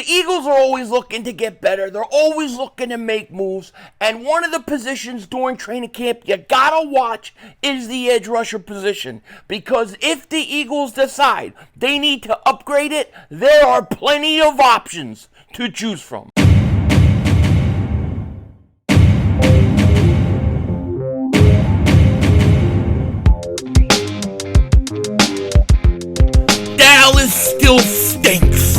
Eagles are always looking to get better. They're always looking to make moves. And one of the positions during training camp you gotta watch is the edge rusher position. Because if the Eagles decide they need to upgrade it, there are plenty of options to choose from. Dallas still stinks.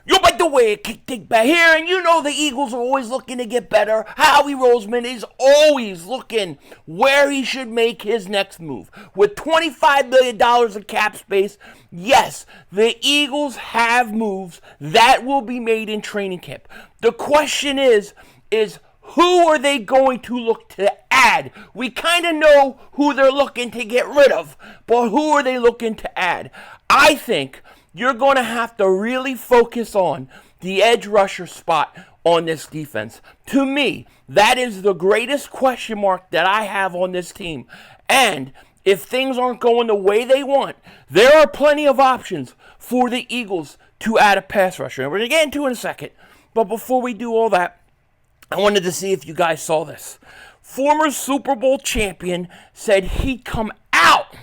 Yo, by the way, Dingbat here, and you know the Eagles are always looking to get better. Howie Roseman is always looking where he should make his next move. With $25 million in cap space, yes, the Eagles have moves that will be made in training camp. The question is who are they going to look to add? We kind of know who they're looking to get rid of, but who are they looking to add? I think you're going to have to really focus on the edge rusher spot on this defense. To me, that is the greatest question mark that I have on this team. And if things aren't going the way they want, there are plenty of options for the Eagles to add a pass rusher. And we're going to get into it in a second. But before we do all that, I wanted to see if you guys saw this. Former Super Bowl champion said he'd come out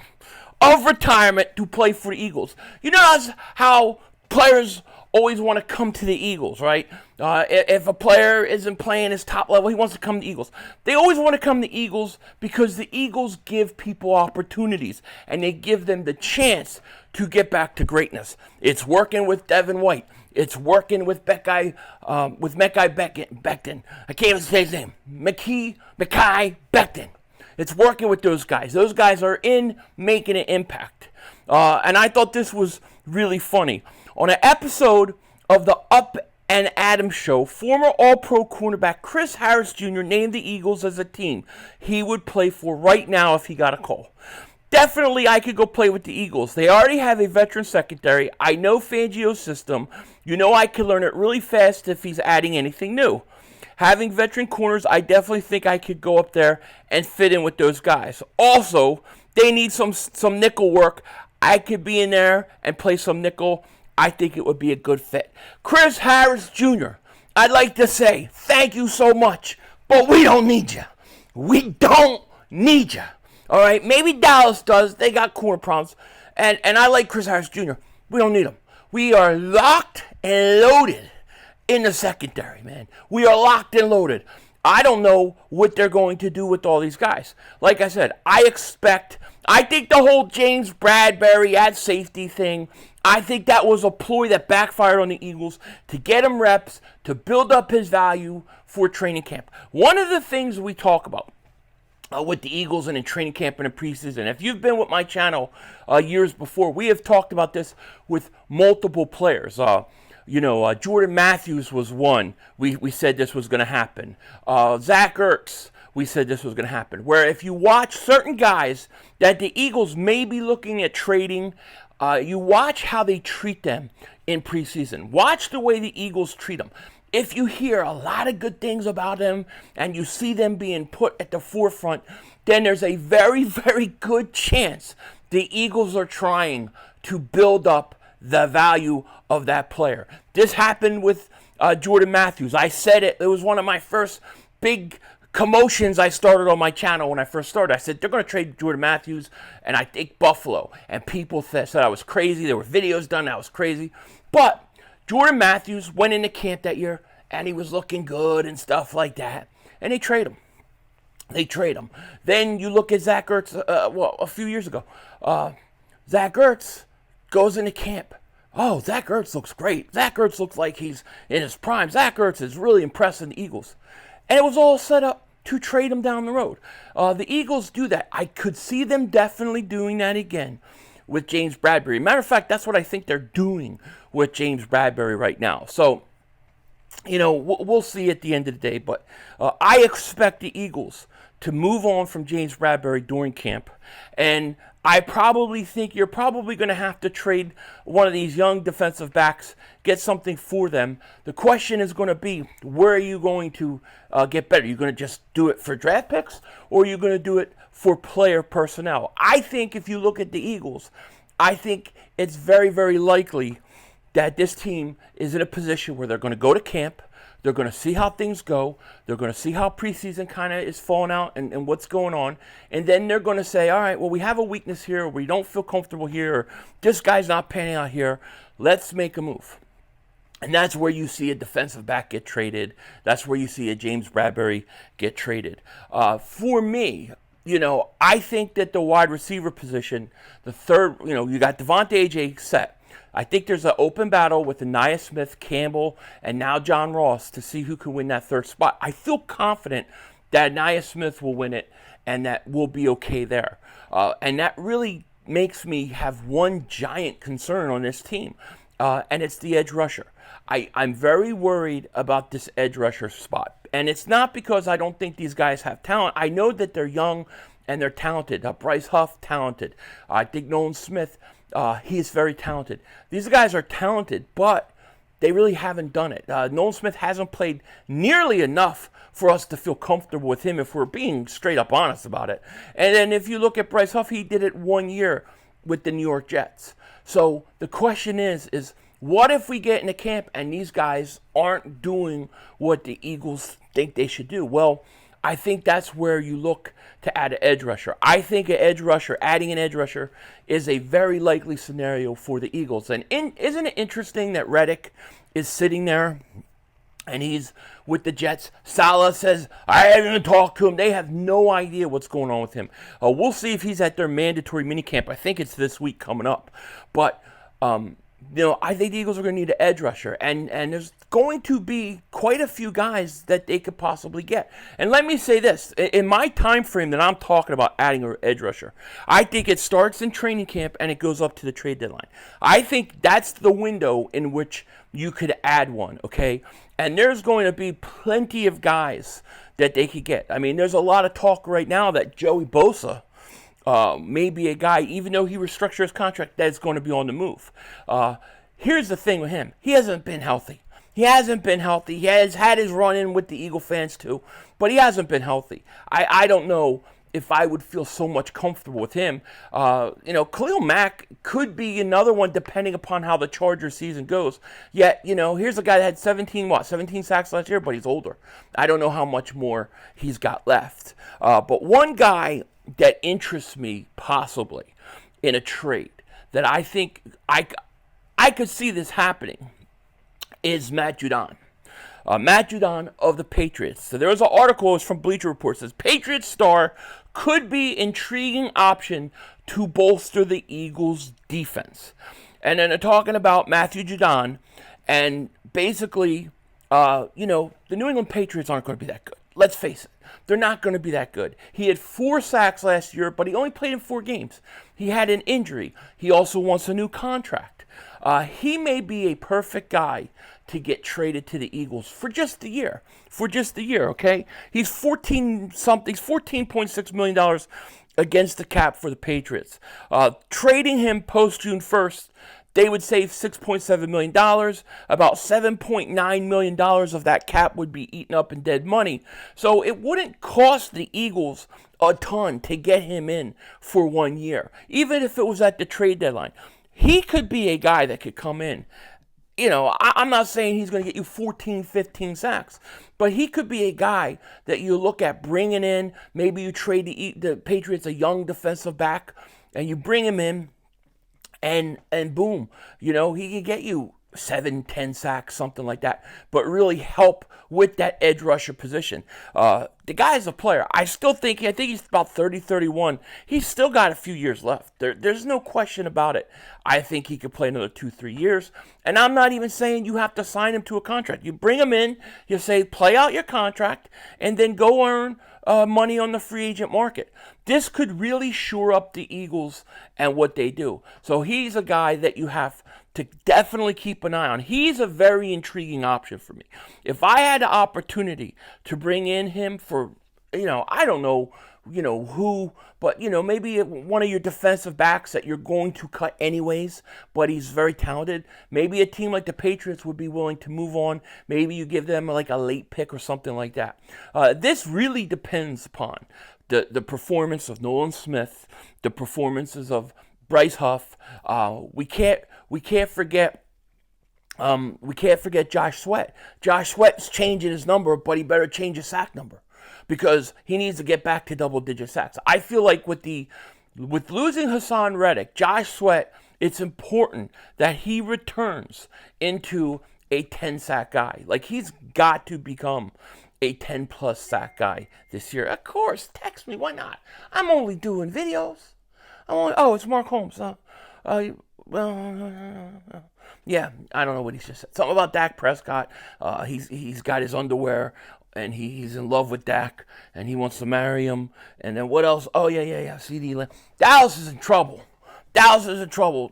of retirement to play for the Eagles. You know how players always want to come to the Eagles, right? If a player isn't playing his top level, he wants to come to the Eagles. They always want to come to the Eagles because the Eagles give people opportunities and they give them the chance to get back to greatness. It's working with Devin White. It's working with Mekhi Becton. I can't even say his name. Mekhi Becton. It's working with those guys. Those guys are in making an impact. And I thought this was really funny. On an episode of the Up and Adams show, former All-Pro cornerback Chris Harris Jr. named the Eagles as a team he would play for right now if he got a call. Definitely, I could go play with the Eagles. They already have a veteran secondary. I know Fangio's system. You know I could learn it really fast if he's adding anything new. Having veteran corners, I definitely think I could go up there and fit in with those guys. Also, they need some nickel work. I could be in there and play some nickel. I think it would be a good fit. Chris Harris Jr., I'd like to say thank you so much, but we don't need you. We don't need you. All right, maybe Dallas does. They got corner problems. And I like Chris Harris Jr. We don't need him. We are locked and loaded in the secondary, man. We are locked and loaded. I don't know what they're going to do with all these guys. Like I said, I think the whole James Bradberry at safety thing, I think that was a ploy that backfired on the Eagles to get him reps, to build up his value for training camp. One of the things we talk about with the Eagles and in training camp and in preseason. If you've been with my channel years before, we have talked about this with multiple players. Jordan Matthews was one. We said this was going to happen. Zach Ertz, we said this was going to happen. Where if you watch certain guys that the Eagles may be looking at trading, you watch how they treat them in preseason. Watch the way the Eagles treat them. If you hear a lot of good things about them and you see them being put at the forefront, then there's a very, very good chance the Eagles are trying to build up the value of that player. This happened with Jordan Matthews. I said it. It was one of my first big commotions I started on my channel when I first started. I said, they're going to trade Jordan Matthews, and I think Buffalo. And people said I was crazy. There were videos done. I was crazy. But Jordan Matthews went into camp that year, and he was looking good and stuff like that. And they trade him. Then you look at Zach Ertz, a few years ago. Zach Ertz goes into camp. Oh, Zach Ertz looks great. Zach Ertz looks like he's in his prime. Zach Ertz is really impressing the Eagles. And it was all set up to trade him down the road. The Eagles do that. I could see them definitely doing that again with James Bradberry. Matter of fact, that's what I think they're doing with James Bradberry right now. So, we'll see at the end of the day. But I expect the Eagles to move on from James Bradberry during camp. And I probably think you're probably going to have to trade one of these young defensive backs, get something for them. The question is going to be, where are you going to get better? Are you going to just do it for draft picks, or are you going to do it for player personnel? I think if you look at the Eagles, I think it's very, very likely that this team is in a position where they're going to go to camp. They're going to see how things go. They're going to see how preseason kind of is falling out and what's going on. And then they're going to say, all right, well, we have a weakness here. Or we don't feel comfortable here. Or this guy's not panning out here. Let's make a move. And that's where you see a defensive back get traded. That's where you see a James Bradberry get traded. For me, I think that the wide receiver position, the third, you got Devontae A.J. set. I think there's an open battle with Aniyah Smith, Campbell, and now John Ross to see who can win that third spot. I feel confident that Aniyah Smith will win it and that we'll be okay there. And that really makes me have one giant concern on this team, and it's the edge rusher. I'm very worried about this edge rusher spot. And it's not because I don't think these guys have talent. I know that they're young and they're talented. Bryce Huff, talented. I think Nolan Smith, he's very talented. These guys are talented, but they really haven't done it. Nolan Smith hasn't played nearly enough for us to feel comfortable with him if we're being straight up honest about it. And then if you look at Bryce Huff, he did it 1 year with the New York Jets. So the question is what if we get into camp and these guys aren't doing what the Eagles think they should do? Well, I think that's where you look to add an edge rusher. I think adding an edge rusher is a very likely scenario for the Eagles. And isn't it interesting that Reddick is sitting there and he's with the Jets? Saleh says, I haven't even talked to him. They have no idea what's going on with him. We'll see if he's at their mandatory minicamp. I think it's this week coming up. But, I think the Eagles are going to need an edge rusher. And there's going to be quite a few guys that they could possibly get. And let me say this. In my time frame that I'm talking about adding an edge rusher, I think it starts in training camp and it goes up to the trade deadline. I think that's the window in which you could add one, okay? And there's going to be plenty of guys that they could get. I mean, there's a lot of talk right now that Joey Bosa may be a guy, even though he restructured his contract, that's going to be on the move. Here's the thing with him. He hasn't been healthy. He has had his run-in with the Eagle fans too, but he hasn't been healthy. I don't know if I would feel so much comfortable with him. Khalil Mack could be another one depending upon how the Chargers season goes. Yet, here's a guy that had 17 sacks last year, but he's older. I don't know how much more he's got left. But one guy that interests me possibly in a trade that I think I could see this happening is Matt Judon. Matt Judon of the Patriots. So there was an article, it's from Bleacher Report, says Patriots star could be intriguing option to bolster the Eagles' defense. And then they're talking about Matthew Judon, and basically, the New England Patriots aren't going to be that good. Let's face it. They're not going to be that good. He had 4 sacks last year, but he only played in 4 games. He had an injury. He also wants a new contract. He may be a perfect guy to get traded to the Eagles for just a year. Okay? He's $14.6 million against the cap for the Patriots. Trading him post-June 1st, they would save $6.7 million. About $7.9 million of that cap would be eaten up in dead money. So it wouldn't cost the Eagles a ton to get him in for 1 year, even if it was at the trade deadline. He could be a guy that could come in. I'm not saying he's going to get you 14, 15 sacks, but he could be a guy that you look at bringing in. Maybe you trade the Patriots a young defensive back, and you bring him in, and boom, he can get you 7, 10 sacks, something like that, but really help with that edge rusher position. The guy's a player. I think he's about 30, 31. He's still got a few years left. There's no question about it. I think he could play another 2-3 years, and I'm not even saying you have to sign him to a contract. You bring him in, you say, play out your contract, and then go earn money on the free agent market. This could really shore up the Eagles and what they do. So he's a guy that you have to definitely keep an eye on. He's a very intriguing option for me. If I had the opportunity to bring in him for, I don't know, who, but, maybe one of your defensive backs that you're going to cut anyways, but he's very talented. Maybe a team like the Patriots would be willing to move on. Maybe you give them like a late pick or something like that. This really depends upon the performance of Nolan Smith, the performances of Bryce Huff. We can't forget We can't forget Josh Sweat. Josh Sweat's changing his number, but he better change his sack number because he needs to get back to double-digit sacks. I feel like with losing Hassan Reddick, Josh Sweat, it's important that he returns into a 10-sack guy. Like, he's got to become a 10-plus sack guy this year. Of course, text me. Why not? I'm only doing videos. It's Mark Holmes. Yeah, I don't know what he just said. Something about Dak Prescott. He's got his underwear, and he's in love with Dak, and he wants to marry him. And then what else? Oh, yeah. CD Lamb. Dallas is in trouble.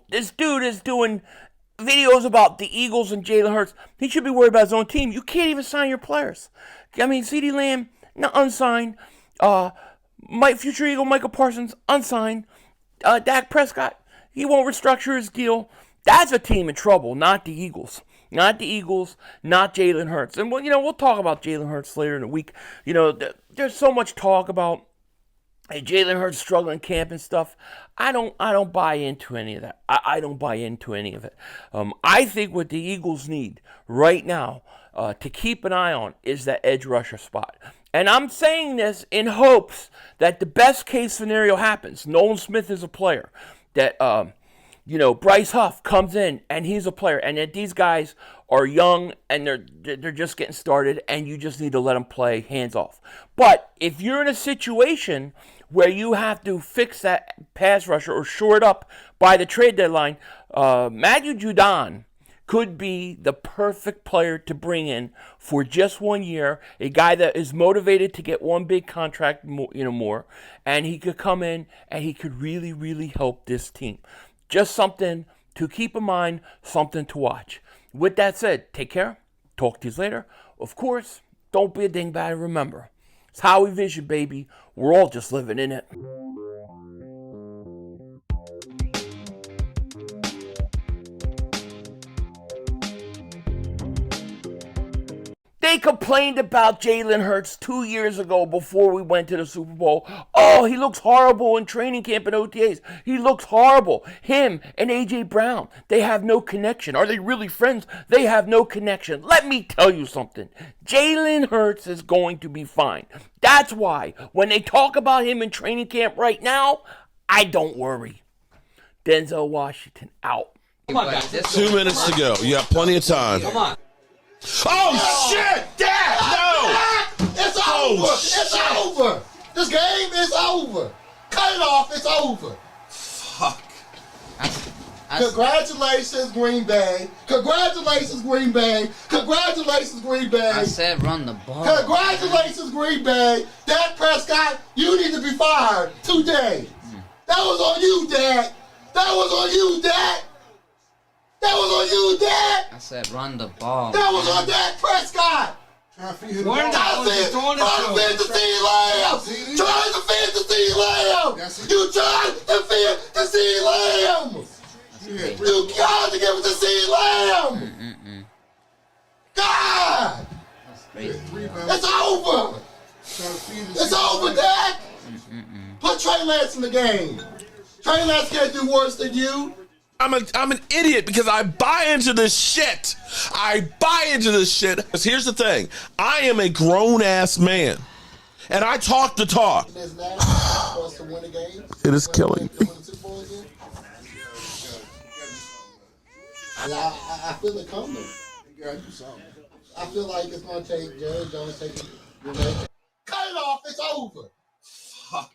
This dude is doing videos about the Eagles and Jalen Hurts. He should be worried about his own team. You can't even sign your players. I mean, CD Lamb, unsigned. Future Eagle Michael Parsons, unsigned. Dak Prescott, he won't restructure his deal. That's a team in trouble, not the Eagles. Not Jalen Hurts. And, we'll talk about Jalen Hurts later in the week. There's so much talk about Jalen Hurts struggling camp and stuff. I don't buy into any of that. I don't buy into any of it. I think what the Eagles need right now to keep an eye on is that edge rusher spot. And I'm saying this in hopes that the best case scenario happens. Nolan Smith is a player that, Bryce Huff comes in and he's a player, and that these guys are young and they're just getting started, and you just need to let them play hands off. But if you're in a situation where you have to fix that pass rusher or shore it up by the trade deadline, Matt Judon could be the perfect player to bring in for just 1 year, a guy that is motivated to get one big contract more, and he could come in and he could really, really help this team. Just something to keep in mind, something to watch. With that said, take care. Talk to you later. Of course, don't be a dingbat. Remember, it's Howie Vision, baby. We're all just living in it. They complained about Jalen Hurts 2 years ago before we went to the Super Bowl. Oh, he looks horrible in training camp and OTAs. He looks horrible. Him and A.J. Brown, they have no connection. Are they really friends? They have no connection. Let me tell you something. Jalen Hurts is going to be fine. That's why when they talk about him in training camp right now, I don't worry. Denzel Washington out. Come on, guys. 2 minutes to go. You have plenty of time. Come on. Oh, shit! Dad, no! It's over! It's over! This game is over! Cut it off, it's over! Fuck. Congratulations, Green Bay! Congratulations, Green Bay! Congratulations, Green Bay! I said run the ball. Congratulations, Green Bay! Dak Prescott, you need to be fired today! That was on you, Dak! That was on you, Dak! That was on you, Dad! I said run the ball. That was on Dak Prescott! Trying to feed the ball. Trying to feed the CeeDee Lamb! Trying to feed the CeeDee Lamb! You tried to feed the CeeDee Lamb! You got to give it to CeeDee Lamb! God! It's over! It's over, Dak! Put Trey Lance in the game. Trey Lance can't do worse than you. I'm an idiot because I buy into this shit. Because here's the thing. I am a grown-ass man. And I talk the talk. It is killing me. I feel it coming. I feel like it's going to take Jerry Jones taking. Cut it off. It's over. Fuck.